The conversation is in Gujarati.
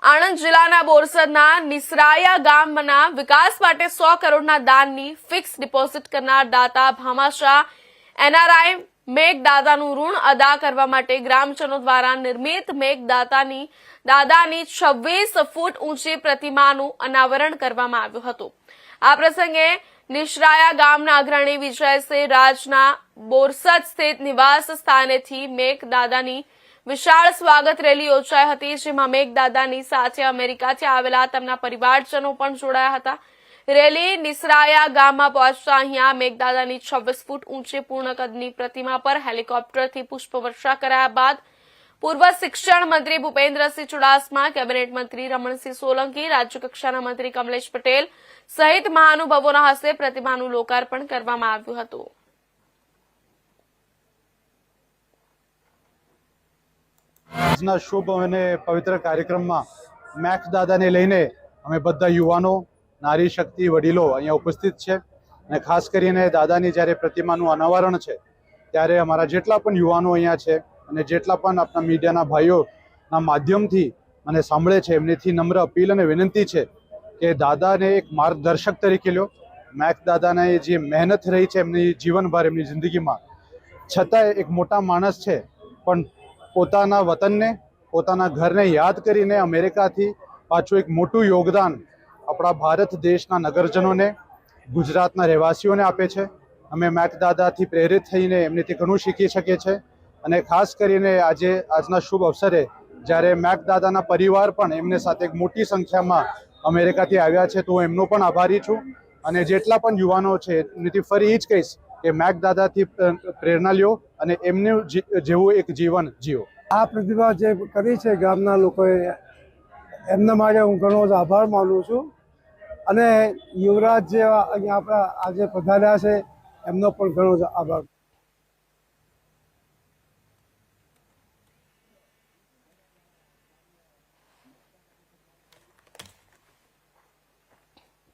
આણંદ જિલ્લાના બોરસદના નિસરાયા ગામના વિકાસ માટે 100 કરોડના દાનની ફિક્સ ડિપોઝિટ કરનાર દાતા ભામાશાહ એનઆરઆઈ મેઘદાદાનું ઋણ અદા કરવા માટે ગ્રામજનો દ્વારા નિર્મિત મેઘદાદાની 26 ફૂટ ઊંચી પ્રતિમાનું અનાવરણ કરવામાં આવ્યું હતું। આ પ્રસંગે નિસરાયા ગામના અગ્રણી વિજયસિંહ રાજના બોરસદ સ્થિત નિવાસ સ્થાનેથી મેઘદાદાની વિશાળ સ્વાગત રેલી યોજાઈ હતી, જેમાં મેઘદાદાની સાથે અમેરિકાથી આવેલા તેમના પરિવારજનો પણ જોડાયા હતા। રેલી નિસરાયા ગામમાં પહોંચતા અહીંયા મેઘદાદાની 26 ફૂટ ઊંચી પૂર્ણ કદની પ્રતિમા પર હેલિકોપ્ટરથી પુષ્પવર્ષા કરાયા બાદ પૂર્વ શિક્ષણ મંત્રી ભૂપેન્દ્રસિંહ ચુડાસમા, કેબિનેટ મંત્રી રમણસિંહ સોલંકી, રાજ્યકક્ષાના મંત્રી કમલેશ પટેલ સહિત મહાનુભાવોના હસ્તે પ્રતિમાનું લોકાર્પણ કરવામાં આવ્યું હતું। આજના શુભ અને પવિત્ર કાર્યક્રમમાં મેઘદાદાને લઈને અમે બધા યુવાનો, નારી શક્તિ, વડીલો અહીંયા ઉપસ્થિત છે અને ખાસ કરીને દાદાની જ્યારે પ્રતિમાનું અનાવરણ છે ત્યારે અમારા જેટલા પણ યુવાનો અહીંયા છે અને જેટલા પણ આપણા મીડિયાના ભાઈઓના માધ્યમથી મને સાંભળે છે એમનીથી નમ્ર અપીલ અને વિનંતી છે કે દાદાને એક માર્ગદર્શક તરીકે લો। મેઘદાદાને જે મહેનત રહી છે એમની જીવનભર, એમની જિંદગીમાં, છતાંય એક મોટા માણસ છે પણ પોતાના વતનને, પોતાના ઘરને યાદ કરીને અમેરિકાથી પાછું એક મોટું યોગદાન આપણા ભારત દેશના નગરજનોને, ગુજરાતના રહેવાસીઓને આપે છે। અમે મેઘદાદાથી પ્રેરિત થઈને એમનેથી ઘણું શીખી શકીએ છીએ અને ખાસ કરીને આજના શુભ અવસરે જ્યારે મેઘદાદાના પરિવાર પણ એમને સાથે એક મોટી સંખ્યામાં અમેરિકાથી આવ્યા છે, તો હું એમનો પણ આભારી છું અને જેટલા પણ યુવાનો છે એમનેથી ફરી એ જ કહીશ કે મેઘદાદાથી પ્રેરણા લ્યો અને એમનું જેવું એક જીવન જીવો। આ પ્રતિભા જે કરી છે ગામના લોકોએ, એમના માટે હું ઘણો જ આભાર માનું છું અને યુવરાજ જે અહીંયા આપણા આજે પધાર્યા છે એમનો પણ ઘણો જ આભાર।